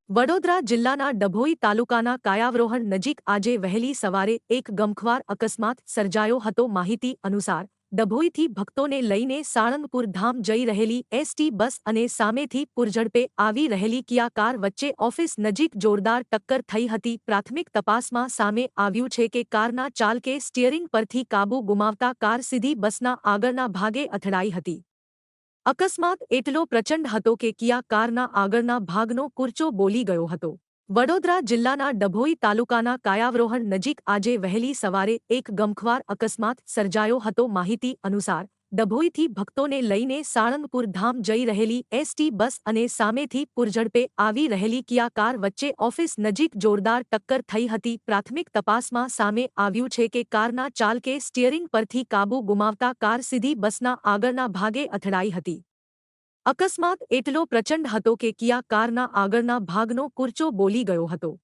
વડોદરા જિલ્લાના ડભોઈ તાલુકાના કાયાવરોહણ નજીક આજે વહેલી સવારે એક ગમખ્વાર અકસ્માત સર્જાયો હતો. માહિતી અનુસાર ડભોઈથી ભક્તોને લઈને સાળંગપુર ધામ જઈ રહેલી એસટી બસ અને સામેથી પૂરઝડપે આવી રહેલી કિયા કાર વચ્ચે ઓફિસ નજીક જોરદાર ટક્કર થઈ હતી. પ્રાથમિક તપાસમાં સામે આવ્યું છે કે કારના ચાલકે સ્ટિયરિંગ પરથી કાબૂ ગુમાવતા કાર સીધી બસના આગળના ભાગે અથડાઈ હતી. અકસ્માત એટલો પ્રચંડ હતો કે કિયા કારના આગળના ભાગનો કૂરચો બોલી ગયો હતો. વડોદરા જિલ્લાના ડભોઈ તાલુકાના કાયાવરોહણ નજીક આજે વહેલી સવારે એક ગમખ્વાર અકસ્માત સર્જાયો હતો. માહિતી અનુસાર ડભોઈથી ભક્તોને લઈને સાળંગપુર ધામ જઈ રહેલી એસટી બસ અને સામેથી પૂરઝડપે આવી રહેલી કિયા કાર વચ્ચે ઓફિસ નજીક જોરદાર ટક્કર થઈ હતી. પ્રાથમિક તપાસમાં સામે આવ્યું છે કે કારના ચાલકે સ્ટિયરિંગ પરથી કાબૂ ગુમાવતા કાર સીધી બસના આગળના ભાગે અથડાઈ હતી. અકસ્માત એટલો પ્રચંડ હતો કે કિયા કારના આગળના ભાગનો કૂરચો બોલી ગયો હતો.